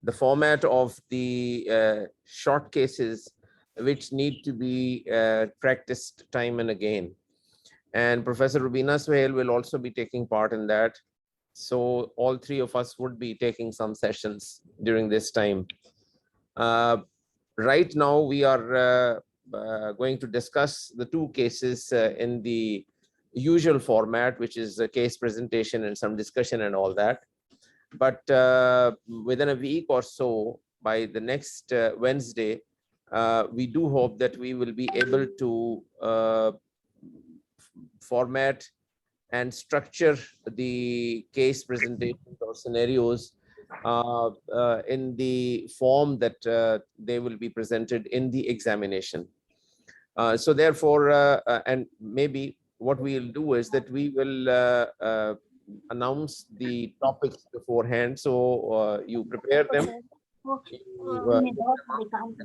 the format of the short cases which need to be practiced time and again. And Professor Rubina Suhail will also be taking part in that. So all three of us would be taking some sessions during this time. Right now, we are going to discuss the two cases in the usual format, which is a case presentation and some discussion and all that. But within a week or so, by the next Wednesday, we do hope that we will be able to format and structure the case presentations or scenarios in the form that they will be presented in the examination. So therefore, and maybe what we'll do is that we will announce the topics beforehand, so you prepare them in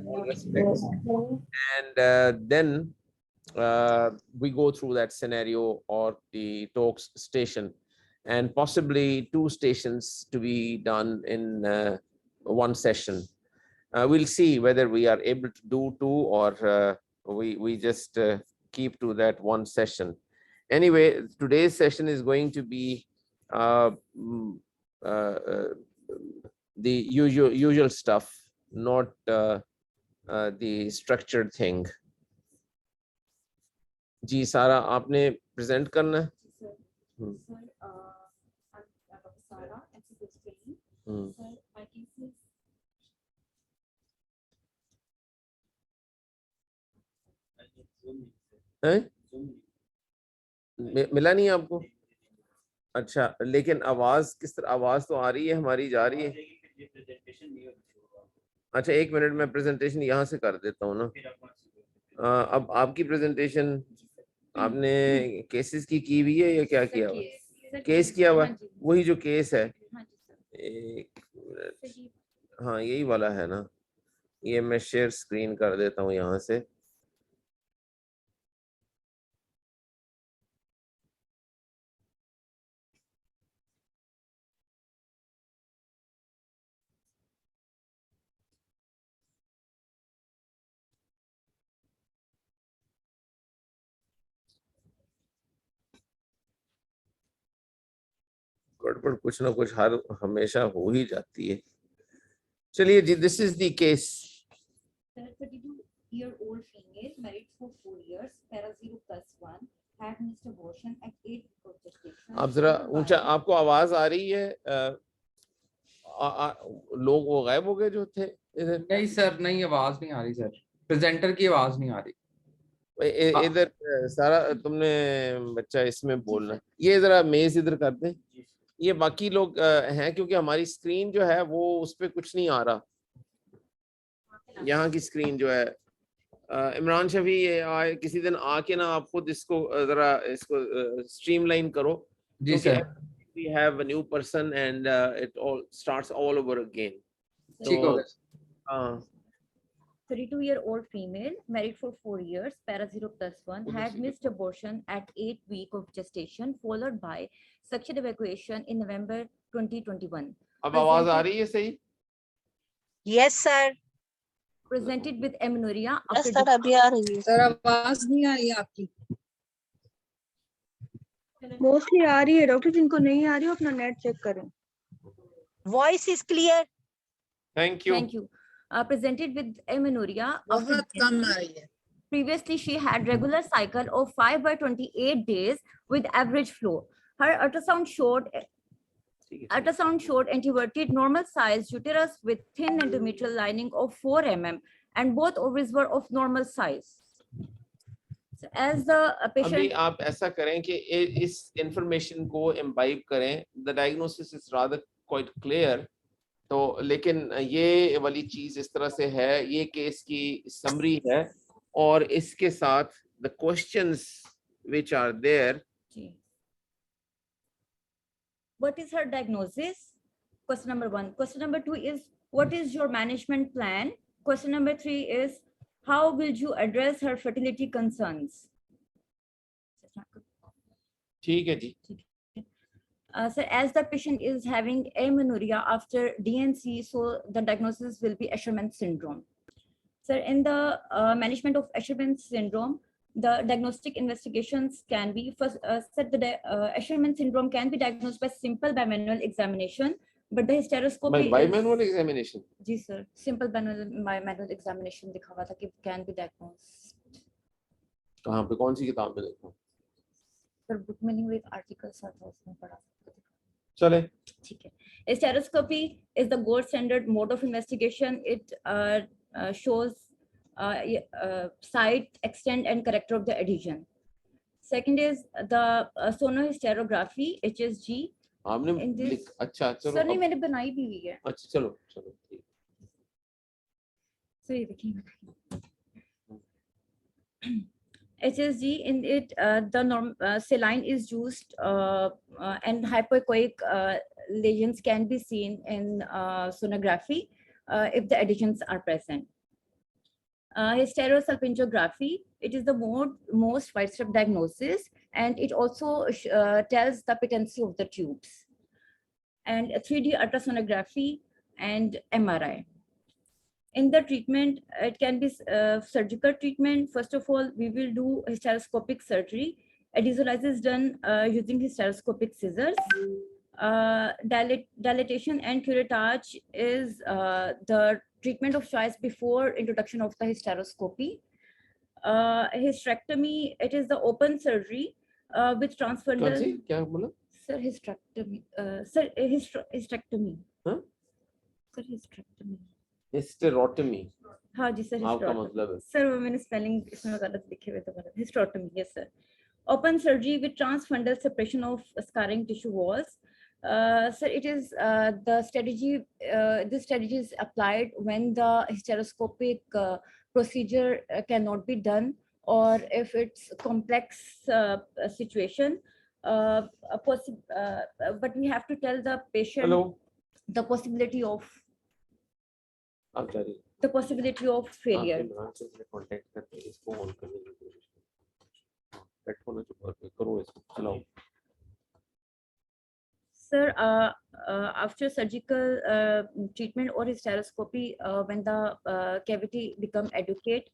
all respects, and then we go through that scenario or the talks station, and possibly two stations to be done in one session. We'll see whether we are able to do two or we just keep to that one session. Anyway, today's session is going to be the usual stuff, not the structured thing. जी सारा आपने present करना है? मिला नहीं आपको? अच्छा, लेकिन आवाज किस तरह, आवाज तो आ रही है, हमारी जा रही है। अच्छा, एक मिनट में प्रेजेंटेशन यहाँ से कर देता हूँ ना। अब आपकी प्रेजेंटेशन आपने केसेस की हुई है या क्या किया हुआ? केस किया हुआ, वही जो केस है। एक मिनट, हाँ यही वाला है ना। ये मैं शेयर स्क्रीन कर देता हूँ यहाँ से। गड़बड़ कुछ ना कुछ हर हमेशा हो ही जाती है। चलिए जी, this is the case. 32-year-old female married for 4 years, para 0+1, had missed abortion at 8 weeks of gestation. आप जरा ऊंचा, आपको आवाज आ रही है? लोग वो गायब हो गए जो थे इधर? नहीं सर, नहीं, आवाज नहीं आ रही सर, प्रेजेंटर की आवाज नहीं आ रही। इधर सारा तुमने बच्चा इसमें बोलना, ये जरा मेज इधर कर दें। ये बाकी लोग हैं, क्योंकि हमारी स्क्रीन जो है वो उस पर कुछ नहीं आ रहा। यहाँ की स्क्रीन जो है, इमरान शफी, ये आए किसी दिन आके ना आप खुद इसको जरा इसको स्ट्रीमलाइन करो। जी sir. We have a new person and it all starts all over again. ठीक हो गया। 32-year-old female married for 4 years, para 0+1, had missed abortion at 8 weeks of gestation, followed by suction evacuation in November 2021. अब आवाज आ रही है सही? Yes sir. Presented with amenorrhea. Yes sir, अभी आ रही है। सर आवाज नहीं आ रही है आपकी। मोस्टली आ रही है डॉक्टर, जिनको नहीं आ रही हो अपना नेट चेक करें। Voice is clear. Thank you. Thank you. Presented with amenorrhea. बहुत कम आ रही है। Previously, she had regular cycle of 5/28 days with average flow. Her ultrasound showed introverted normal size uterus with thin endometrial lining of 4 mm and both ovaries were of normal size. So as the patient, अभी आप ऐसा करें कि इस information को imbibe करें। The diagnosis is rather quite clear. तो लेकिन ये वाली चीज इस तरह से है, ये केस की समरी है और इसके साथ the questions which are there. what is her diagnosis? Question number 1. Question number 2 is, what is your management plan? Question number 3 is, how will you address her fertility concerns? ठीक है जी। So as the patient is having amenorrhea after DNC, so the diagnosis will be Asherman syndrome. So in the management of Asherman syndrome, the diagnostic investigations can be first Asherman syndrome can be diagnosed by simple bimanual examination, but the hysteroscopy By bimanual examination. Ji sir, simple bimanual examination दिखा हुआ था कि can be diagnosed. कहाँ पे कौन सी किताब में देखा? सर बुक में नहीं, वो एक आर्टिकल सा था उसमें पढ़ा. चले. ठीक है. Hysteroscopy is the gold standard mode of investigation. It shows site, extent, and character of the adhesion. Second is the sonohysterography, HSG. आपने अच्छा चलो. सर नहीं मैंने बनाई भी हुई है. अच्छा चलो चलो. So ये देखिए. HSG, in it, the saline is used and hypoechoic lesions can be seen in sonography if the adhesions are present. Hysterosalpingography, it is the most widespread diagnosis, and it also tells the patency of the tubes. And 3D ultrasonography and MRI. In the treatment, it can be surgical treatment. First of all, we will do hysteroscopic surgery. Adhesiolisis is done using hysteroscopic scissors. Dilatation and curettage is the treatment of choice before introduction of the hysteroscopy. Hysterectomy, it is the open surgery which transfer the... क्या बोला? Sir, hysterectomy. Sir, hysterectomy. Huh? Sir, hysterectomy. Hysterotomy. हाँ जी sir. आपका मतलब है? Sir वो मैंने spelling इसमें गलत लिखे हुए तो गलत. Hysterotomy, yes sir. Open surgery with transfundal separation of scarring tissue walls. Sir, it is the strategy. This strategy is applied when the hysteroscopic procedure cannot be done, or if it's complex situation. But we have to tell the patient. Hello. The possibility of अच्छा. the possibility of failure. Contact करके इसको on करने की कोशिश करो. Headphone करो इसको चलाओ. Sir, after surgical treatment or hysteroscopy, when the cavity become adequate,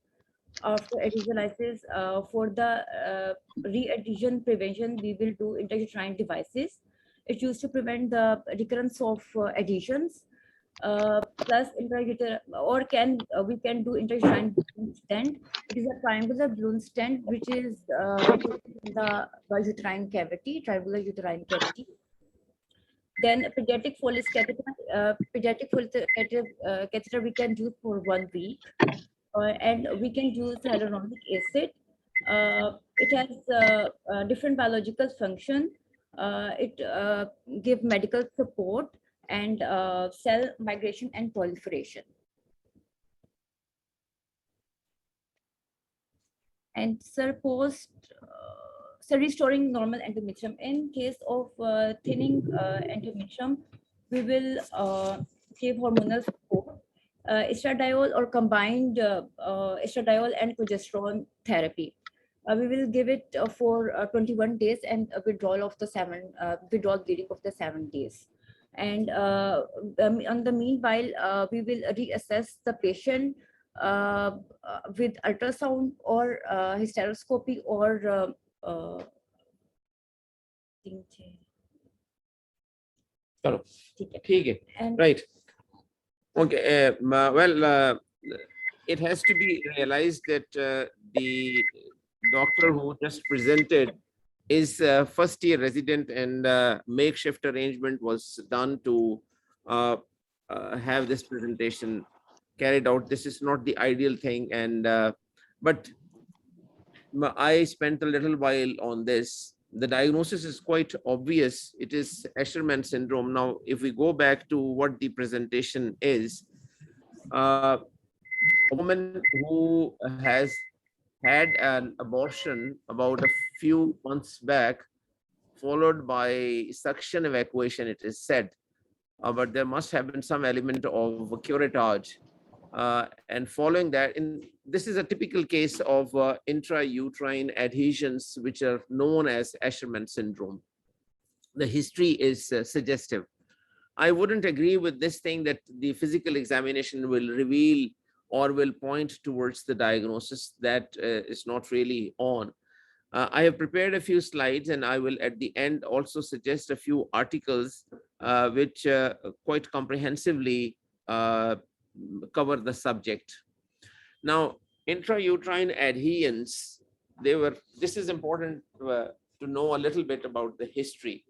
after adhesiolisis, for the re-adhesion prevention, we will do intrauterine devices. It's used to prevent the recurrence of adhesions. Plus intrauterine, or we can do intrauterine stent. It is a triangular balloon stent which is in the uterine cavity, triangular uterine cavity. Then pediatric Foley's catheter, catheter we can use for 1 week, and we can use hyaluronic acid. It has different biological function. It gives medical support and cell migration and proliferation. And sir, so restoring normal endometrium. In case of thinning endometrium, we will give hormonal support, estradiol or combined estradiol and progesterone therapy. We will give it for 21 days and a withdrawal of the withdrawal bleeding of the 7 days. And on the meanwhile, we will reassess the patient with ultrasound or hysteroscopy or चलो ठीक है. Right. Okay. Well, it has to be realized that the doctor who just presented is first year resident, and makeshift arrangement was done to have this presentation carried out. This is not the ideal thing, and but I spent a little while on this. The diagnosis is quite obvious. It is Asherman syndrome. Now, if we go back to what the presentation is, a woman who has had an abortion about a few months back, followed by suction evacuation, it is said, but there must have been some element of curettage. And following that, this is a typical case of intrauterine adhesions, which are known as Asherman syndrome. the history is suggestive. I wouldn't agree with this thing that the physical examination will reveal or will point towards the diagnosis. That is not really on. I have prepared a few slides, and I will at the end also suggest a few articles which quite comprehensively cover the subject. Now, intrauterine adherence, this is important to know a little bit about the history.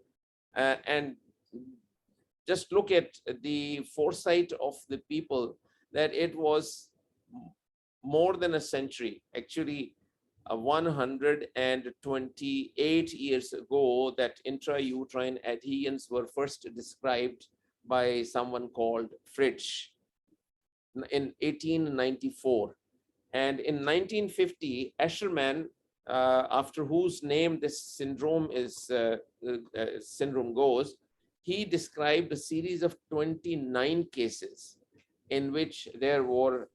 And just look at the foresight of the people, that it was more than a century, actually 128 years ago, that intrauterine adherence were first described by someone called Fritsch in 1894. And in 1950, Asherman, after whose name this syndrome goes, he described a series of 29 cases in which there were,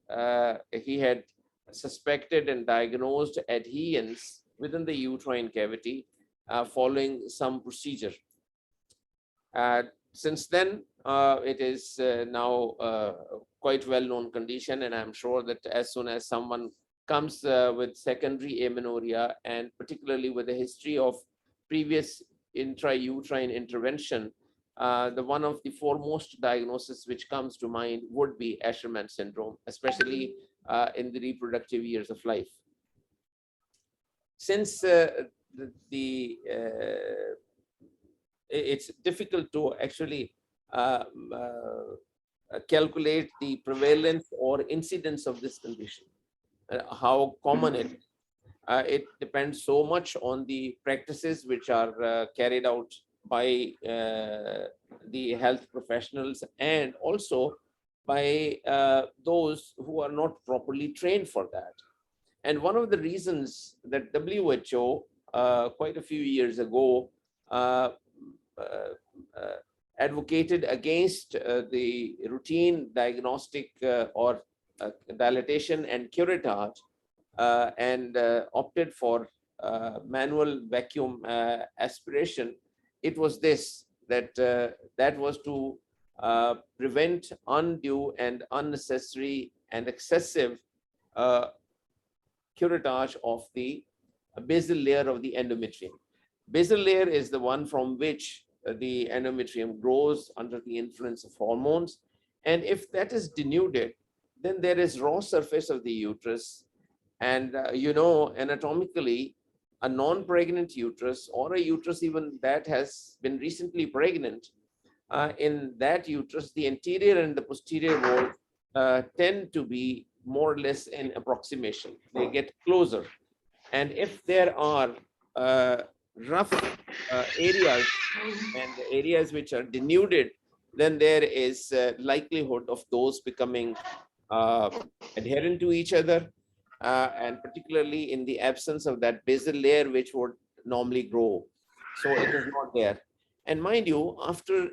he had suspected and diagnosed adherence within the uterine cavity following some procedure. Since then, it is now quite well-known condition, and I'm sure that as soon as someone comes with secondary amenorrhea, and particularly with a history of previous intrauterine intervention, the one of the foremost diagnosis which comes to mind would be Asherman syndrome, especially in the reproductive years of life. Since it's difficult to actually calculate the prevalence or incidence of this condition, how common it is. It depends so much on the practices which are carried out by the health professionals, and also by those who are not properly trained for that. And one of the reasons that WHO quite a few years ago advocated against the routine diagnostic or dilatation and curettage, and opted for manual vacuum aspiration, it was this, that that was to prevent undue and unnecessary and excessive curettage of the basal layer of the endometrium. Basal layer is the one from which the endometrium grows under the influence of hormones. And if that is denuded, then there is raw surface of the uterus. And anatomically, a non-pregnant uterus, or a uterus even that has been recently pregnant, in that uterus, the anterior and the posterior wall tend to be more or less in approximation. They get closer. And if there are rough areas and areas which are denuded, then there is likelihood of those becoming adherent to each other, and particularly in the absence of that basal layer which would normally grow. So it is not there. And mind you,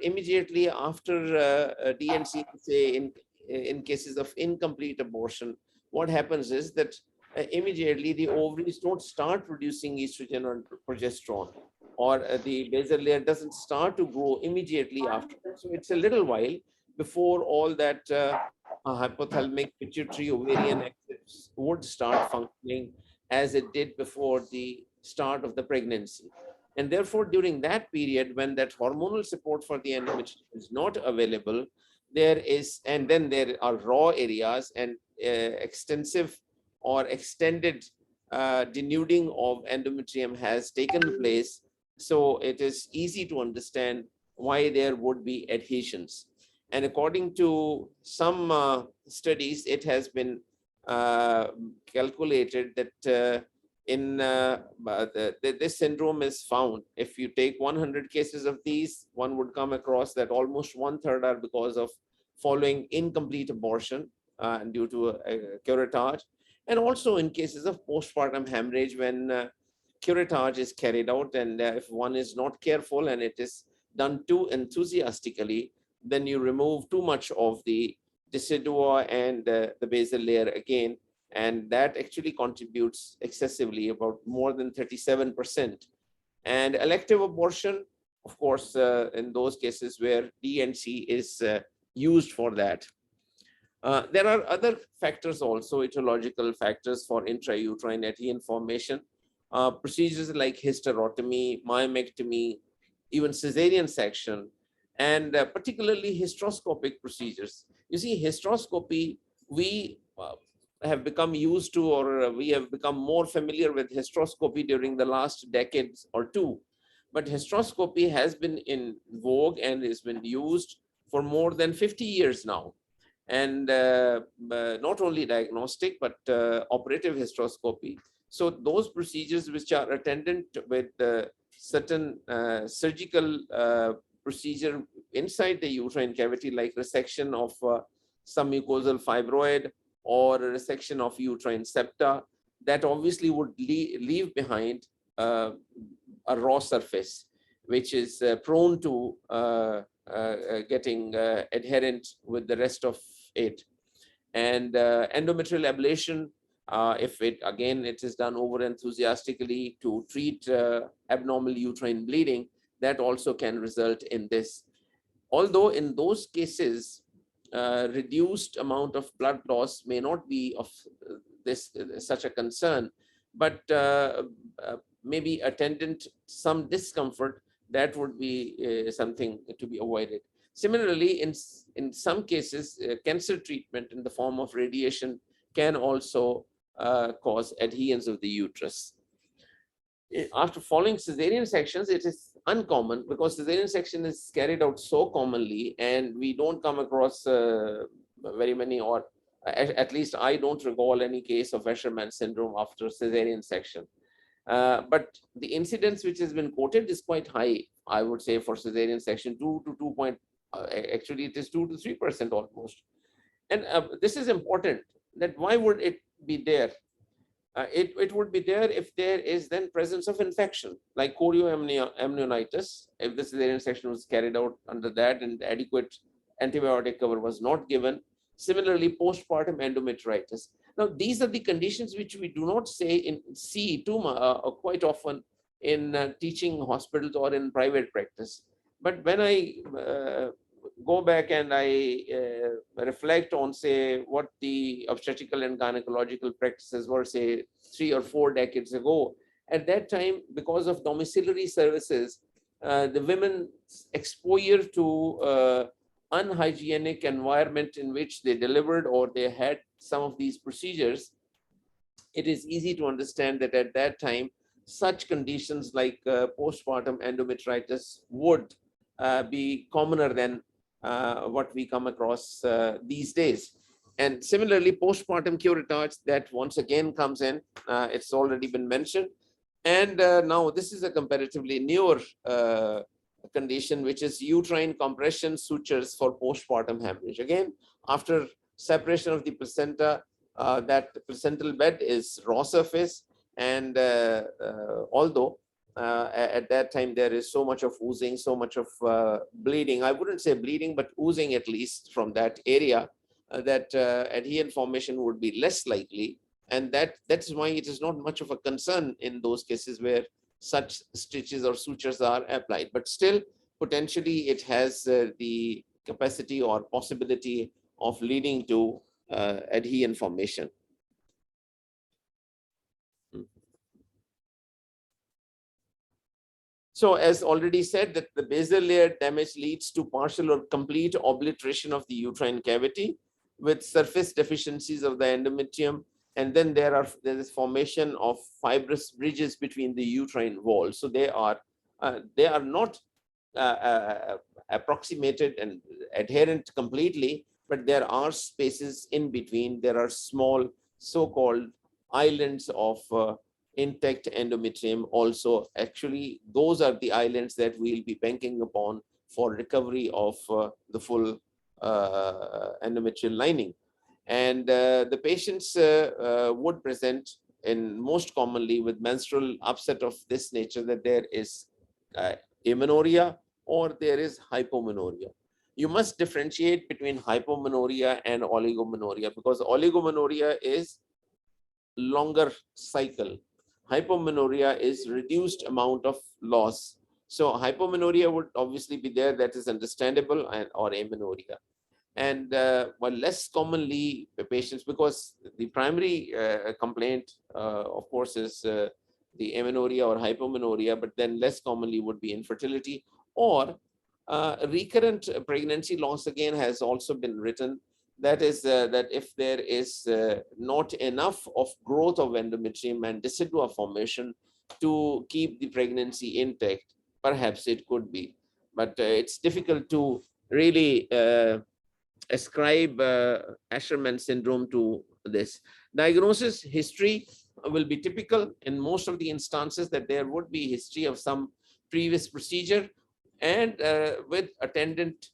immediately after DNC, say in cases of incomplete abortion, what happens is that immediately the ovaries don't start producing estrogen or progesterone, or the basal layer doesn't start to grow immediately after. So it's a little while before all that hypothalamic pituitary ovarian axis would start functioning as it did before the start of the pregnancy. And therefore, during that period, when that hormonal support for the endometrium is not available, and then there are raw areas and extensive or extended denuding of endometrium has taken place. So it is easy to understand why there would be adhesions. And according to some studies, it has been calculated that this syndrome is found. If you take 100 cases of these, one would come across that almost 1/3 are because of following incomplete abortion due to a curettage, and also in cases of postpartum hemorrhage, when curettage is carried out, and if one is not careful and it is done too enthusiastically, then you remove too much of the decidua and the basal layer again, and that actually contributes excessively, about more than 37%. And elective abortion of course, in those cases where D and C is used for that. There are other factors also, etiological factors for intrauterine adhesion formation. Procedures like hysterotomy, myomectomy, even cesarean section, and particularly hysteroscopic procedures. You see, hysteroscopy, we have become used to, or we have become more familiar with hysteroscopy during the last decades or two. But hysteroscopy has been in vogue and has been used for more than 50 years now. And not only diagnostic, but operative hysteroscopy. So those procedures which are attendant with certain surgical procedure inside the uterine cavity, like resection of some mucosal fibroid or a resection of uterine septa, that obviously would leave behind a raw surface, which is prone to getting adherent with the rest of it. And endometrial ablation, if it is done over enthusiastically to treat abnormal uterine bleeding, that also can result in this. Although in those cases, reduced amount of blood loss may not be of this such a concern, but maybe attendant some discomfort, that would be something to be avoided. Similarly, in some cases, cancer treatment in the form of radiation can also cause adhesions of the uterus. After following cesarean sections, it is uncommon because cesarean section is carried out so commonly, and we don't come across very many, or at least I don't recall any case of Asherman syndrome after cesarean section. But the incidence which has been quoted is quite high, I would say, for cesarean section, 2 to 2. Actually, it is 2 to 3% almost. And this is important, that why would it be there? It would be there if there is then presence of infection, like chorioamnionitis. If the cesarean section was carried out under that and adequate antibiotic cover was not given. Similarly, postpartum endometritis. Now, these are the conditions which we do not see too quite often in teaching hospitals or in private practice. But when I go back and I reflect on, say, what the obstetrical and gynecological practices were, say, 3 or 4 decades ago, at that time, because of domiciliary services, the women's exposure to unhygienic environment in which they delivered or they had some of these procedures, it is easy to understand that at that time, such conditions like postpartum endometritis would be commoner than what we come across these days. And similarly, postpartum curettage, that once again comes in, it's already been mentioned. And now this is a comparatively newer condition, which is uterine compression sutures for postpartum hemorrhage. Again, after separation of the placenta, that placental bed is raw surface. And although at that time there is so much of oozing, so much of bleeding, I wouldn't say bleeding, but oozing at least from that area, that adhesion formation would be less likely. And that's why it is not much of a concern in those cases where such stitches or sutures are applied. But still, potentially it has the capacity or possibility of leading to adhesion formation. So as already said, that the basal layer damage leads to partial or complete obliteration of the uterine cavity with surface deficiencies of the endometrium. And then there is formation of fibrous bridges between the uterine walls. So they are not approximated and adherent completely, but there are spaces in between. There are small so-called islands of intact endometrium also. Actually, those are the islands that we'll be banking upon for recovery of the full endometrial lining. And the patients would present in most commonly with menstrual upset of this nature, that there is amenorrhea or there is hypomenorrhea. You must differentiate between hypomenorrhea and oligomenorrhea, because oligomenorrhea is longer cycle. Hypomenorrhea is reduced amount of loss. So hypomenorrhea would obviously be there, that is understandable, and or amenorrhea. And well, less commonly the patients, because the primary complaint, of course, is the amenorrhea or hypomenorrhea, but then less commonly would be infertility or recurrent pregnancy loss. Again, has also been written. That is that if there is not enough of growth of endometrium and decidua formation to keep the pregnancy intact, perhaps it could be. But it's difficult to really ascribe Asherman syndrome to this. Diagnosis history will be typical in most of the instances, that there would be history of some previous procedure and with attendant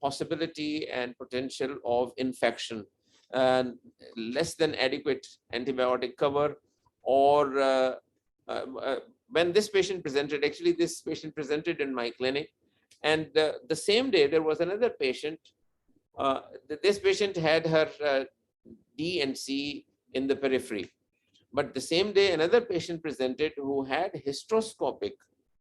possibility and potential of infection, and less than adequate antibiotic cover, or when this patient presented, actually this patient presented in my clinic, and the same day there was another patient. This patient had her D and C in the periphery, but the same day another patient presented who had hysteroscopic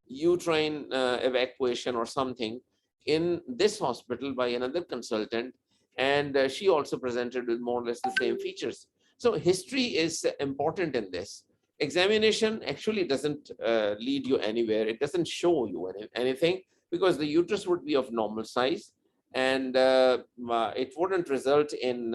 uterine evacuation or something in this hospital by another consultant, and she also presented with more or less the same features. So history is important in this. Examination actually doesn't lead you anywhere. It doesn't show you anything, because the uterus would be of normal size, and it wouldn't result in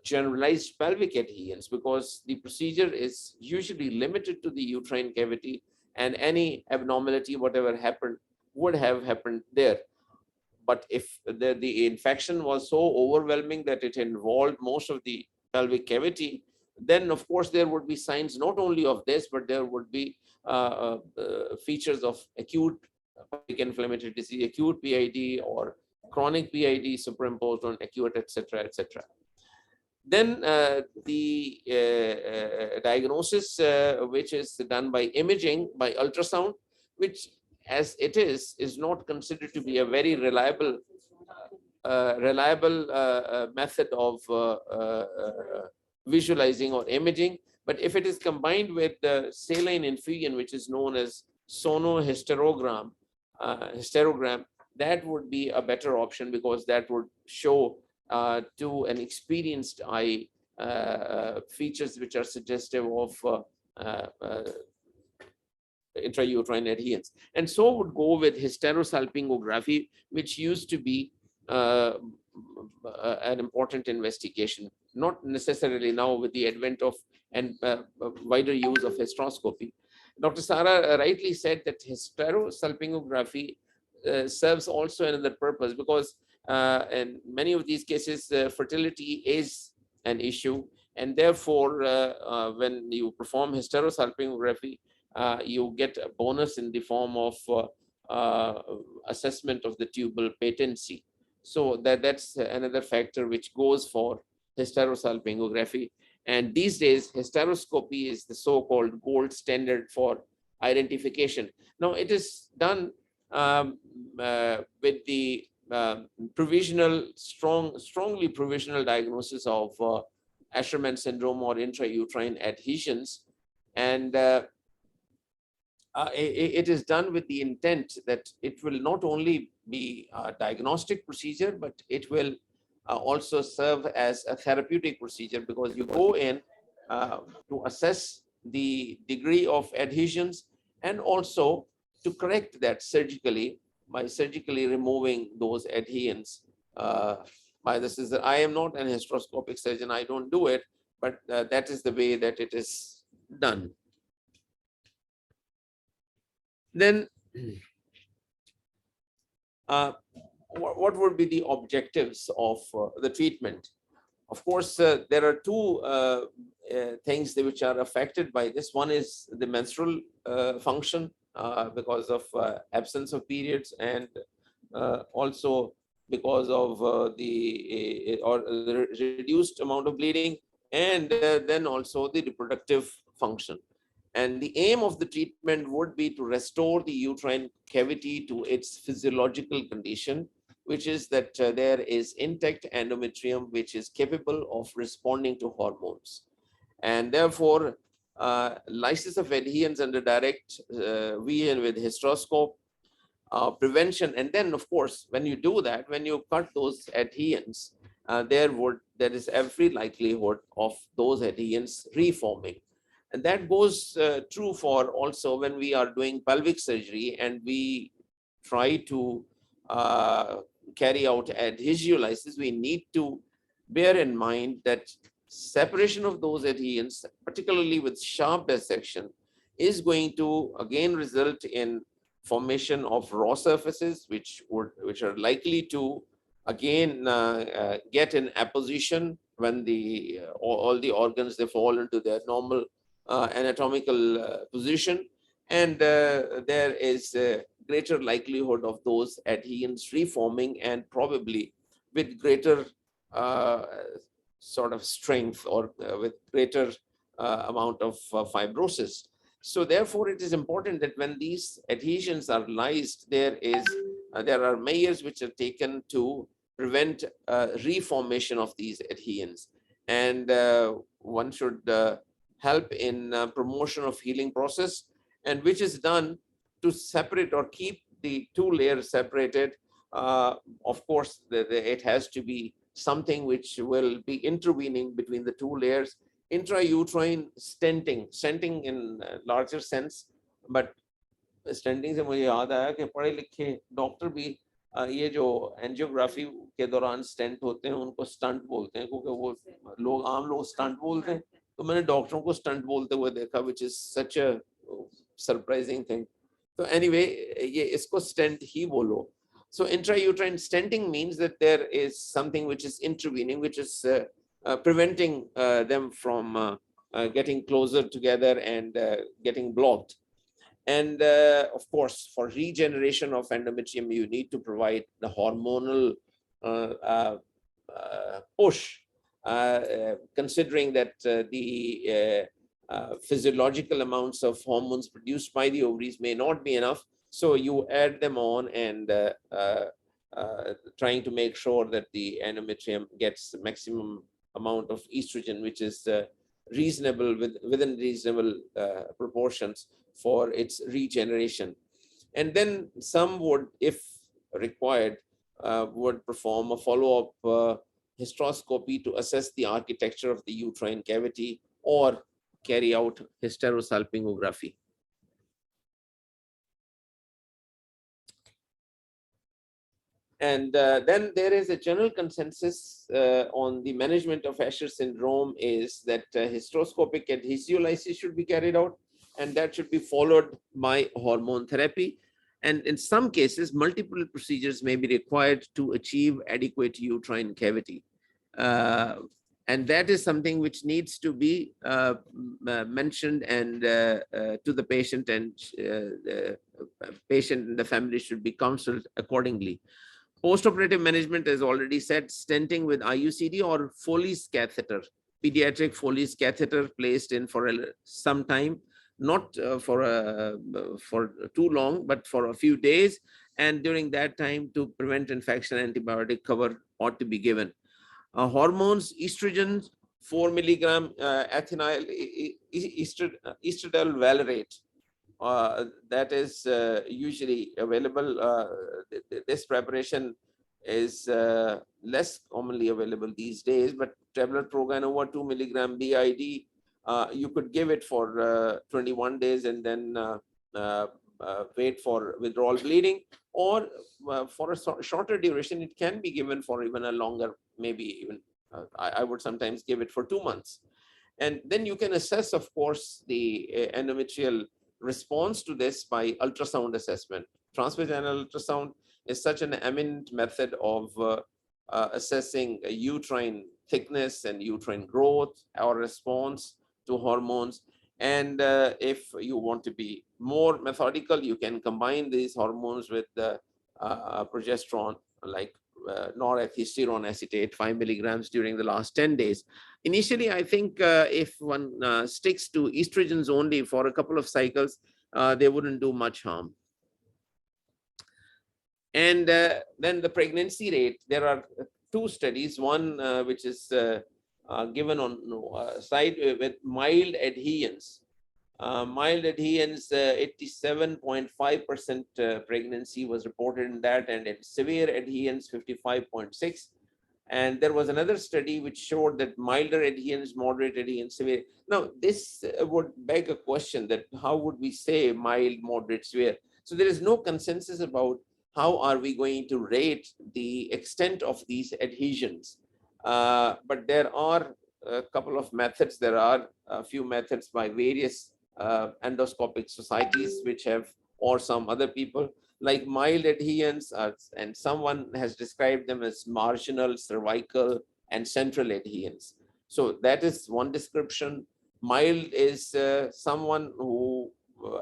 generalized pelvic adherence, because the procedure is usually limited to the uterine cavity, and any abnormality, whatever happened, would have happened there. But if the infection was so overwhelming that it involved most of the pelvic cavity, then of course there would be signs not only of this, but there would be features of acute pelvic inflammatory disease, acute PID or chronic PID superimposed on acute, etc., etc. Then the diagnosis, which is done by imaging, by ultrasound, which as it is not considered to be a very reliable method of visualizing or imaging. But if it is combined with the saline infusion, which is known as sonohysterogram, that would be a better option, because that would show to an experienced eye features which are suggestive of intrauterine adherence. And so would go with hysterosalpingography, which used to be an important investigation, not necessarily now with the advent of and wider use of hysteroscopy. Dr. Sara rightly said that hysterosalpingography serves also another purpose, because in many of these cases, fertility is an issue, and therefore, when you perform hysterosalpingography, you get a bonus in the form of assessment of the tubal patency. So that's another factor which goes for hysterosalpingography. And these days, hysteroscopy is the so-called gold standard for identification. Now, it is done with the strongly provisional diagnosis of Asherman syndrome or intrauterine adhesions, and it is done with the intent that it will not only be a diagnostic procedure, but it will also serve as a therapeutic procedure, because you go in to assess the degree of adhesions, and also to correct that surgically by surgically removing those adherents by the scissor. I am not an hysteroscopic surgeon, I don't do it, but that is the way that it is done. Then what would be the objectives of the treatment? Of course, there are two things which are affected by this. One is the menstrual function because of absence of periods, and also because of the reduced amount of bleeding, and then also the reproductive function. And the aim of the treatment would be to restore the uterine cavity to its physiological condition, which is that there is intact endometrium which is capable of responding to hormones. And therefore, lysis of adherents under direct vision with hysteroscope, prevention. And then, of course, when you do that, when you cut those adherents, there is every likelihood of those adherents reforming. And that goes true for also when we are doing pelvic surgery and we try to carry out adhesiolysis. We need to bear in mind that separation of those adherents, particularly with sharp dissection, is going to again result in formation of raw surfaces, which are likely to again get in apposition when all the organs, they fall into their normal anatomical position, and there is a greater likelihood of those adherents reforming, and probably with greater sort of strength, or with greater amount of fibrosis. So therefore, it is important that when these adhesions are lysed, there are measures which are taken to prevent reformation of these adhesions. And one should help in promotion of healing process, and which is done to separate or keep the two layers separated. Of course, it has to be something which will be intervening between the two layers. Intrauterine stenting in larger sense, but stenting से मुझे याद आया कि पढ़े लिखे doctor भी ये जो एंजियोग्राफी के दौरान स्टेंट होते हैं उनको स्टंट बोलते हैं, क्योंकि वो आम लोग स्टंट बोलते हैं, तो मैंने डॉक्टरों को स्टंट बोलते हुए देखा, which is such a surprising thing. So anyway, ये इसको स्टेंट ही बोलो. So intrauterine stenting means that there is something which is intervening, which is preventing them from getting closer together and getting blocked. And of course, for regeneration of endometrium, you need to provide the hormonal push, considering that the physiological amounts of hormones produced by the ovaries may not be enough. So you add them on, and trying to make sure that the endometrium gets the maximum amount of estrogen, which is reasonable, within reasonable proportions for its regeneration. And then some would, if required, would perform a follow-up hysteroscopy to assess the architecture of the uterine cavity, or carry out hysterosalpingography. And then there is a general consensus on the management of Asher syndrome, is that hysteroscopic adhesiolysis should be carried out, and that should be followed by hormone therapy. And in some cases, multiple procedures may be required to achieve adequate uterine cavity. And that is something which needs to be mentioned and to the patient, and the patient and the family should be counseled accordingly. Post-operative management, as already said, stenting with IUCD or Foley's catheter, pediatric Foley's catheter placed in for some time, not for too long, but for a few days. And during that time, to prevent infection, antibiotic cover ought to be given. Hormones, estrogen, 4 milligram ethinyl estradiol valerate. That is usually available. This preparation is less commonly available these days, but tablet Proganova 2 milligram BID, you could give it for 21 days and then wait for withdrawal bleeding, or for a shorter duration, it can be given for even a longer, maybe even, I would sometimes give it for 2 months. And then you can assess, of course, the endometrial response to this by ultrasound assessment. Transvaginal ultrasound is such an eminent method of assessing uterine thickness and uterine growth, our response to hormones. And if you want to be more methodical, you can combine these hormones with the progesterone, like norethistérone acetate, 5 milligrams during the last 10 days. Initially, I think if one sticks to estrogens only for a couple of cycles, they wouldn't do much harm. And then the pregnancy rate, there are 2 studies, one which is given on site with mild adherence Mild adherence, 87.5% pregnancy was reported in that, and in severe adherence, 55.6. And there was another study which showed that milder adherence, moderate adherence, severe. Now, this would beg a question that how would we say mild, moderate, severe? So there is no consensus about how are we going to rate the extent of these adhesions. But there are a couple of methods. There are a few methods by various endoscopic societies which have, or some other people, like mild adherence, and someone has described them as marginal, cervical, and central adherence. So that is one description. Mild is someone who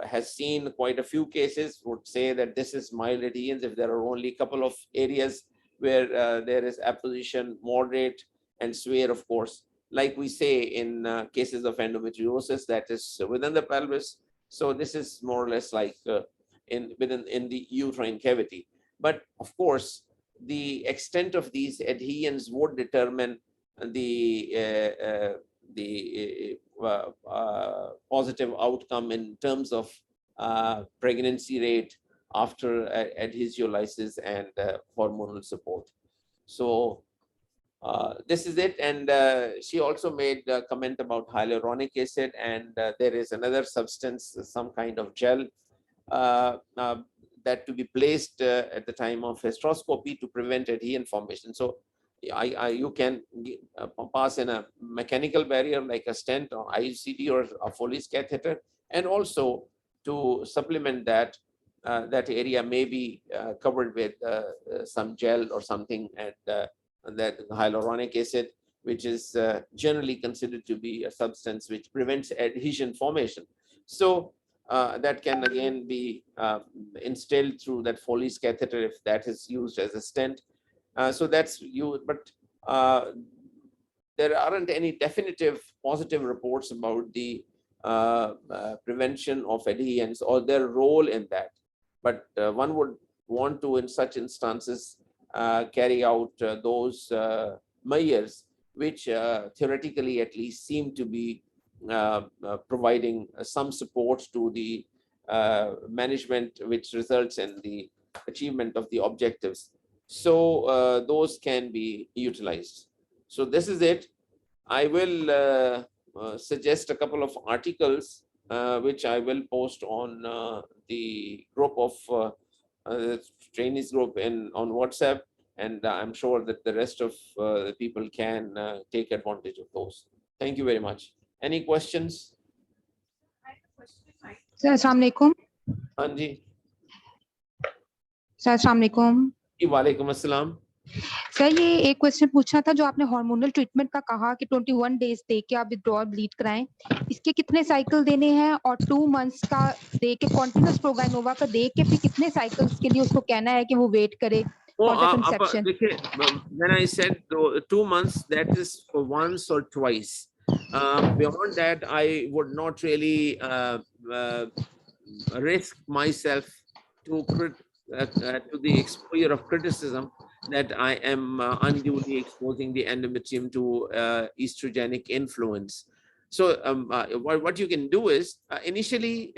has seen quite a few cases, would say that this is mild adherence if there are only a couple of areas where there is apposition. Moderate and severe, of course, like we say in cases of endometriosis, that is within the pelvis. So this is more or less like in the uterine cavity. But of course, the extent of these adhesions would determine the positive outcome in terms of pregnancy rate after adhesiolysis and hormonal support. So this is it. And she also made a comment about hyaluronic acid, and there is another substance, some kind of gel that to be placed at the time of hysteroscopy to prevent adhesion formation. So you can pass in a mechanical barrier like a stent or IUCD or a Foley's catheter, and also to supplement that, that area may be covered with some gel or something, and that hyaluronic acid, which is generally considered to be a substance which prevents adhesion formation. So that can again be instilled through that Foley's catheter if that is used as a stent. So that's you, but there aren't any definitive positive reports about the prevention of adherence or their role in that. But one would want to, in such instances, carry out those measures which theoretically at least seem to be providing some support to the management, which results in the achievement of the objectives. So those can be utilized. So this is it. I will suggest a couple of articles which I will post on the group of trainees group on WhatsApp, and I'm sure that the rest of the people can take advantage of those. Thank you very much. Any questions? Sir अस्सलाम वालेकुम हाँ जी, sir अस्सलाम वालेकुम वालेकुम अस्सलाम। Sir ये एक question पूछना था, जो आपने हार्मोनल ट्रीटमेंट का कहा कि 21 डेज दे के आप विथड्रॉल ब्लीड कराएं, इसके कितने साइकिल देने हैं, और 2 मंथ्स का दे के कॉन्टिन्यूस प्रोगाइनोवा का दे के फिर कितने साइकिल्स के लिए उसको कहना है कि वो वेट करे फॉर द कंसेप्शन? देखिए, when I said 2 months, that is for once or twice. Beyond that, I would not really risk myself to the exposure of criticism that I am unduly exposing the endometrium to estrogenic influence. So what you can do is initially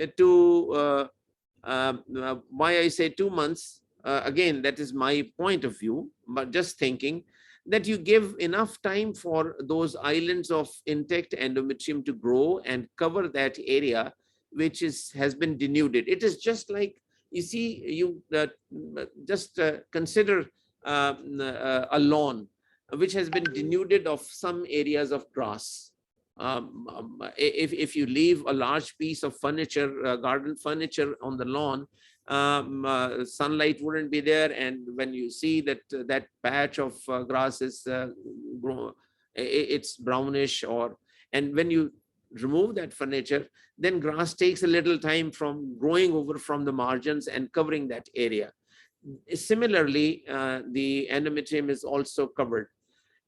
why I say 2 months, again, that is my point of view, but just thinking that you give enough time for those islands of intact endometrium to grow and cover that area which has been denuded. It is just like, you see, you just consider a lawn which has been denuded of some areas of grass. If you leave a large piece of furniture, garden furniture on the lawn, sunlight wouldn't be there, and when you see that that patch of grass is it's brownish, and when you remove that furniture, then grass takes a little time from growing over from the margins and covering that area. Similarly, the endometrium is also covered.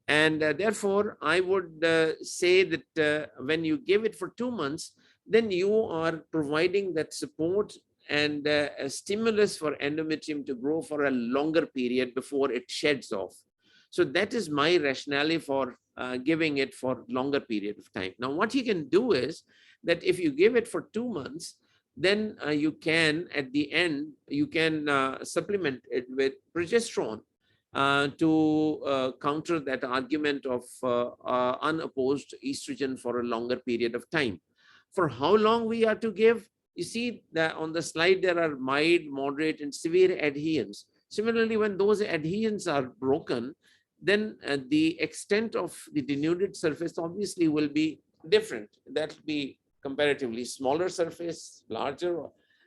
And therefore, I would say that when you give it for 2 months, then you are providing that support and a stimulus for endometrium to grow for a longer period before it sheds off. So that is my rationale for giving it for longer period of time. Now, what you can do is that if you give it for 2 months, then you can, at the end, you can supplement it with progesterone to counter that argument of unopposed estrogen for a longer period of time. For how long we are to give, you see that on the slide there are mild, moderate, and severe adherence. Similarly, when those adherents are broken, then the extent of the denuded surface obviously will be different. That will be comparatively smaller surface, larger.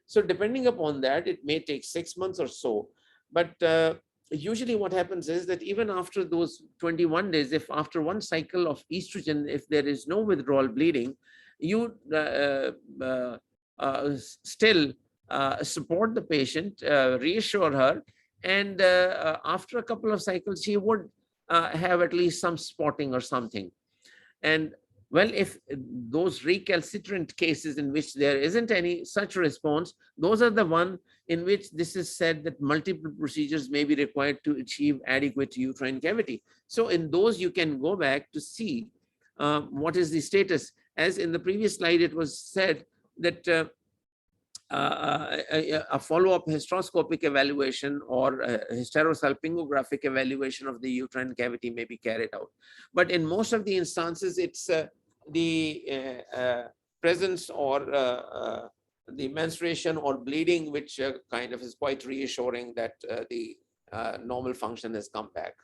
So depending upon that, it may take 6 months or so. But usually what happens is that even after those 21 days, if after one cycle of estrogen, if there is no withdrawal bleeding, you still support the patient, reassure her, and after a couple of cycles, she would have at least some spotting or something. And well, if those recalcitrant cases in which there isn't any such response, those are the one in which this is said that multiple procedures may be required to achieve adequate uterine cavity. So in those, you can go back to see what is the status. As in the previous slide, it was said that a follow-up hysteroscopic evaluation or hysterosalpingographic evaluation of the uterine cavity may be carried out. But in most of the instances, it's the presence or the menstruation or bleeding, which kind of is quite reassuring that the normal function has come back.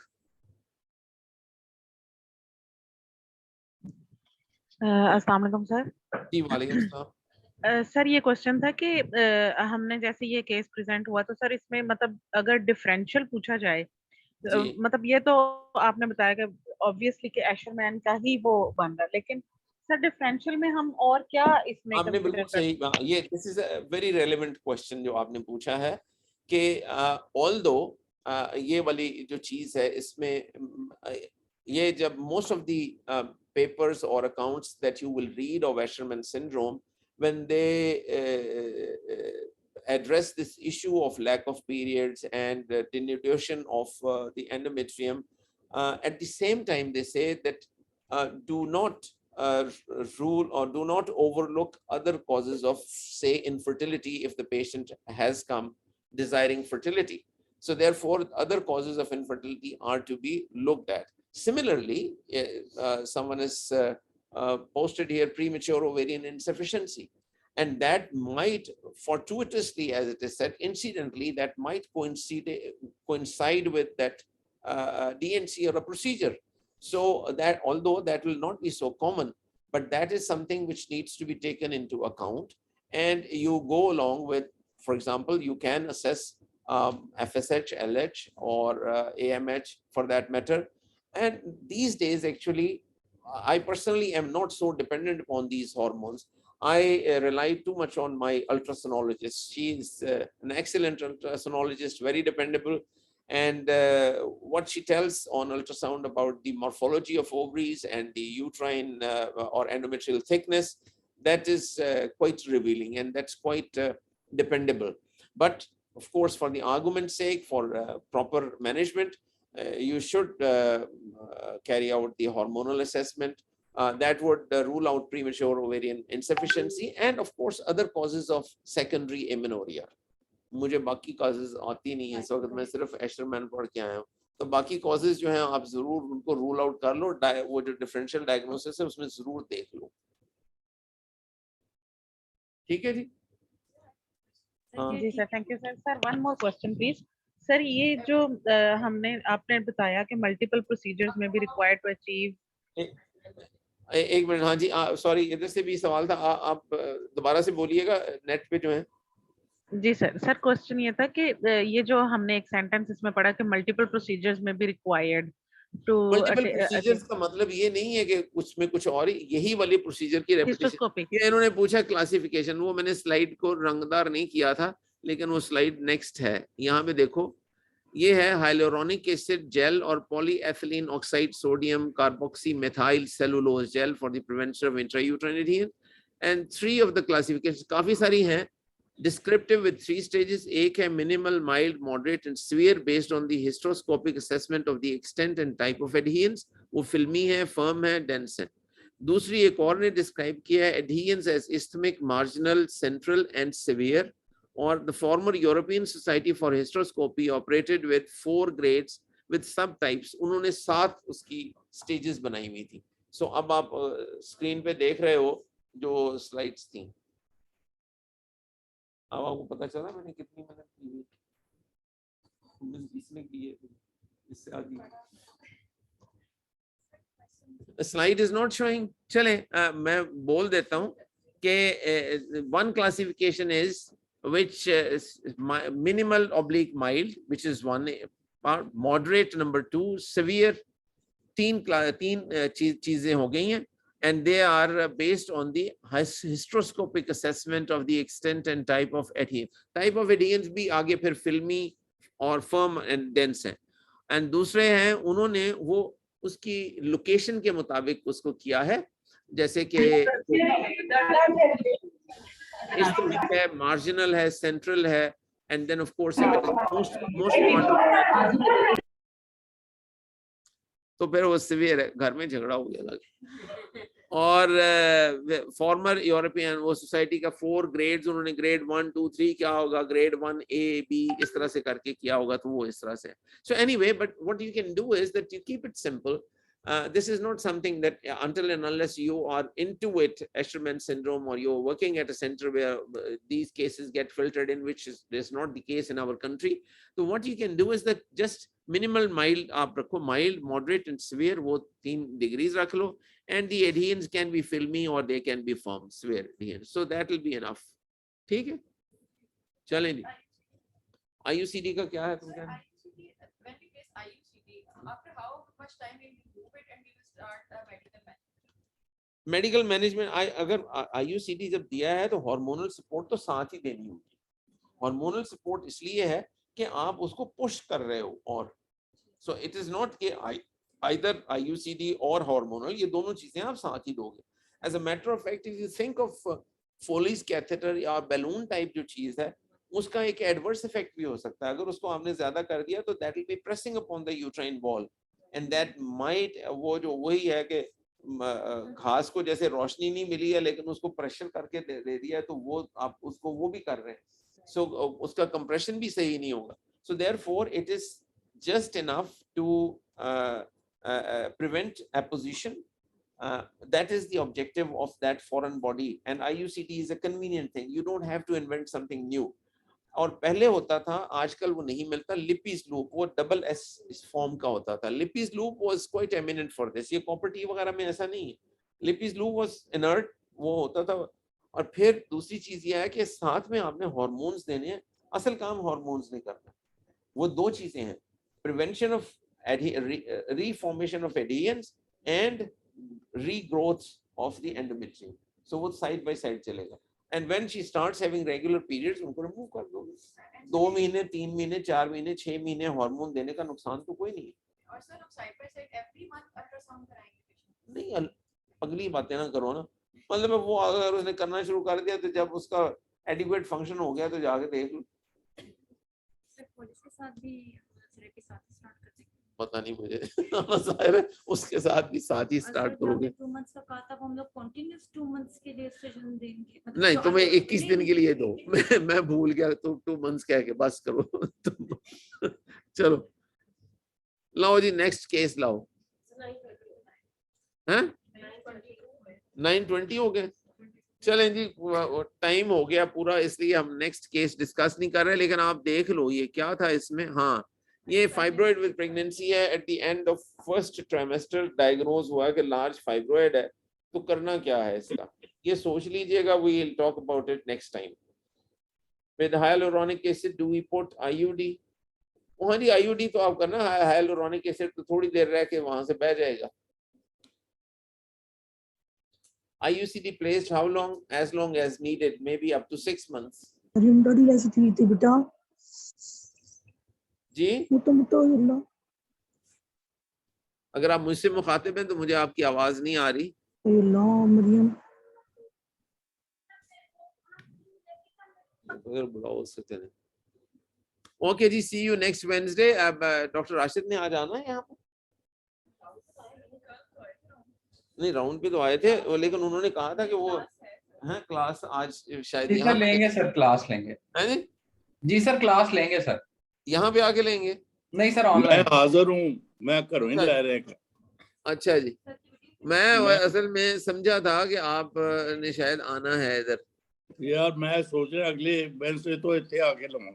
अस्सलाम वालेकुम sir. जी, वालेकुम सलाम। Sir ये question था कि हमने जैसे ये केस प्रेजेंट हुआ तो सर इसमें मतलब अगर डिफरेंशियल पूछा जाए मतलब ये तो आपने बताया कि ऑब्वियसली कि एशरमैन का ही वो बन रहा है, लेकिन सर डिफरेंशियल में हम और क्या इसमें आपने बिल्कुल सही, ये this is a very relevant question जो आपने पूछा है कि ऑल्दो ये वाली जो चीज है इसमें ये जब most of the papers or accounts that you will read of Asherman syndrome, when they address this issue of lack of periods and denudation of the endometrium, at the same time they say that do not rule or do not overlook other causes of, say, infertility if the patient has come desiring fertility. So therefore, other causes of infertility are to be looked at. Similarly, someone has posted here premature ovarian insufficiency, and that might fortuitously, as it is said, incidentally, that might coincide with that DNC or a procedure. So that although that will not be so common, but that is something which needs to be taken into account, and you go along with, for example, you can assess FSH, LH, or AMH for that matter. And these days, actually, I personally am not so dependent upon these hormones. I rely too much on my ultrasonologist. She is an excellent ultrasonologist, very dependable. And what she tells on ultrasound about the morphology of ovaries and the uterine or endometrial thickness, that is quite revealing, and that's quite dependable. But of course, for the argument's sake, for proper management, you should carry out the hormonal assessment that would rule out premature ovarian insufficiency and of course other causes of secondary amenorrhea. मुझे बाकी causes आती नहीं है, इस वक्त मैं सिर्फ Asherman पढ़ के आया हूँ, तो बाकी causes जो हैं आप जरूर उनको rule out कर लो, वो जो differential diagnosis है उसमें जरूर देख लो। ठीक है जी? जी sir, thank you sir. Sir one more question please. Sir ये जो हमने आपने बताया कि मल्टीपल प्रोसीजर्स में भी रिक्वायर्ड टू अचीव, एक मिनट, हाँ जी, सॉरी, इधर से भी सवाल था, आप दोबारा से बोलिएगा, नेट पे जो है। जी सर, सर क्वेश्चन ये था कि ये जो हमने एक सेंटेंस इसमें पढ़ा कि मल्टीपल प्रोसीजर्स में भी रिक्वायर्ड टू मल्टीपल प्रोसीजर्स का मतलब ये नहीं है कि उसमें कुछ और यही वाली प्रोसीजर की रेपिटेशन। ये इन्होंने पूछा क्लासिफिकेशन, वो मैंने स्लाइड को रंगदार नहीं किया था, लेकिन वो स्लाइड नेक्स्ट है, यहाँ पे देखो, ये है हाइलोरोनिक एसिड जेल और polyethylene oxide sodium carboxy methyl cellulose gel for the prevention of intrauterine adhesion, and 3 of the classification, काफी सारी हैं, descriptive with 3 stages. एक है minimal, mild, moderate and severe based on the hysteroscopic assessment of the extent and type of adherence. वो फिल्मी है, firm है, dense है. दूसरी एक और ने डिस्क्राइब किया है adherence as isthmic, marginal, central and severe, और the former European society for hysteroscopy operated with 4 grades with subtypes, उन्होंने 7 उसकी स्टेजेस बनाई हुई थी। सो अब आप स्क्रीन पे देख रहे हो जो स्लाइड्स थी। अब आपको पता चला मैंने कितनी मेहनत की हुई, इसने की है, इससे आगे स्लाइड इज नॉट शोइंग। चले मैं बोल देता हूं कि one classification is which minimal oblique mild, which is one part, moderate number 2, severe तीन चीजें हो गई हैं, and they are based on the hysteroscopic assessment of the extent and type of adherence. Type of adherence भी आगे फिर फिल्मी और firm and dense है, and दूसरे हैं उन्होंने वो उसकी लोकेशन के मुताबिक उसको किया है, जैसे कि इस्टमिक है, मार्जिनल है, सेंट्रल है, and then of course most modern, तो फिर वो सिवियर है, घर में झगड़ा हो गया। और फॉर्मर यूरोपियन वो सोसाइटी का 4 ग्रेड्स, उन्होंने ग्रेड 1 2 3 क्या होगा, ग्रेड 1 A B इस तरह से करके किया होगा, तो वो इस तरह से। So anyway, but what you can do is that you keep it simple. This is not something that until and unless you are into it, Asherman syndrome, or you're working at a center where these cases get filtered in, which is not the case in our country. So what you can do is that just minimal, mild, आप रखो, mild, moderate and severe, वो 3 degrees रख लो, and the adherence can be filmy or they can be firm, severe adherence. So that will be enough. ठीक है, चलें जी। IUCD का क्या है तुम क्या है? मेडिकल मैनेजमेंट अगर IUCD जब दिया है तो हार्मोनल सपोर्ट तो साथ ही देनी होगी। हार्मोनल सपोर्ट इसलिए है कि आप उसको पुश कर रहे हो, और सो इट इज नॉट कि आइदर IUCD और हार्मोनल, ये दोनों चीजें आप साथ ही दोगे। As a matter of fact, if you think of Foley's catheter या बैलून टाइप जो चीज है, उसका एक एडवर्स इफेक्ट भी हो सकता है। अगर उसको आपने ज्यादा कर दिया तो that will be pressing upon the uterine wall, and that might, वो जो वही है कि घास को जैसे रोशनी नहीं मिली है लेकिन उसको प्रेशर करके दे दिया है, तो वो आप उसको वो भी कर रहे हैं, सो उसका कंप्रेशन भी सही नहीं होगा। So therefore it is just enough to prevent apposition. That is the objective of that foreign body, and IUCD is a convenient thing. You don't have to invent something new. और पहले होता था, आजकल वो नहीं मिलता, लिपीज लूप, वो double S इस फॉर्म का होता था। Lippes loop was quite eminent for this, ये कॉपर टी वगैरह में ऐसा नहीं है। लिपीज लूप वाज इनर्ट, वो होता था। और फिर दूसरी चीज ये है कि साथ में आपने हार्मोन्स देने हैं, असल काम हार्मोन्स नहीं करना। वो दो चीजें हैं, prevention of reformation of adherence and regrowth of the endometrium. So वो side by side चलेगा, and when she starts having regular periods, उनको remove कर दोगे। 2 महीने, 3 महीने, 4 महीने, 6 महीने हार्मोन देने का नुकसान तो कोई नहीं है। और सर हम side by side every month ultrasound कराएंगे? नहीं, अगली बातें ना करो ना, मतलब वो अगर उसने करना शुरू कर दिया तो जब उसका एडिक्वेट फंक्शन हो गया तो जाके देख लो। पुलिस के साथ भी के साथ स्टार्ट कर देंगे, पता नहीं मुझे उसके साथ ही स्टार्ट करोगे। 2 मंथ्स का कहा था, हम लोग कंटीन्यूअस 2 मंथ्स के लिए सेशन देंगे, मतलब नहीं, तुम्हें 21 दिन के लिए दो। मैं भूल गया, तो 2 मंथ्स कह के बस करो। चलो लाओ जी, नेक्स्ट केस लाओ। 9:20 हो गए। चलें जी, टाइम हो गया पूरा, इसलिए हम नेक्स्ट केस डिस्कस नहीं कर रहे, लेकिन आप देख लो ये क्या था इसमें। हाँ, ये फाइब्रॉइड विद प्रेगनेंसी है, at the end of first trimester diagnose हुआ कि लार्ज फाइब्रॉइड है, तो करना क्या है इसका, ये सोच लीजिएगा। We will talk about it next time. With hyaluronic acid do we put IUD? हाँ जी, IUD तो आप करना, हाइलुरोनिक एसिड तो थोड़ी देर रह के वहां से बह जाएगा। IUCD placed how long? As long as needed, maybe up to 6 months. बेटा जी, अगर आप मुझसे मुखातिब हैं तो मुझे आपकी आवाज नहीं आ रही। बुलाओ उससे चले। ओके जी, सी यू नेक्स्ट वेडनेसडे। अब डॉक्टर राशिद ने आ जाना है यहाँ पर। नहीं राउंड पे तो आए थे लेकिन उन्होंने कहा था कि वो है क्लास आज शायद जी यहाँ सर लेंगे सर, क्लास लेंगे। है जी जी सर क्लास लेंगे सर। यहाँ पे आके लेंगे। नहीं सर मैं ऑनलाइन। हाजिर हूँ, मैं घरों ही ले रहे हैं। अच्छा जी, मैं मैं असल में समझा था कि आप ने शायद आना है इधर। यार मैं सोच रहा अगले वेडनेसडे तो इतने आके लूंगा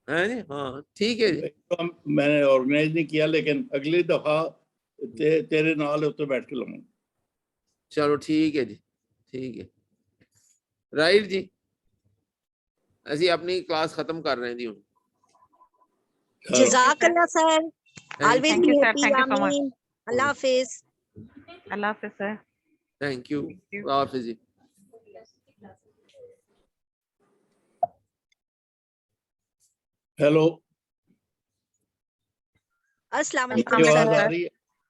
है जी, हाँ ठीक है जी। तो मैंने ऑर्गेनाइज नहीं किया लेकिन अगली दफा तेरे नाल उत्ते बैठ के लूंगा। चलो ठीक है जी, ठीक है राइट जी। ਅਸੀਂ ਆਪਣੀ क्लास खत्म कर रहे हैं जी। Jazakallah sir. Always Thank be you, sir. happy. Thank you so much. Ameen. Allah Hafiz. Allah Hafiz, sir. Thank you, Thank you. हाफिज जी। हेलो, Assalamu मेरी alaikum आवाज sir. आ रही है?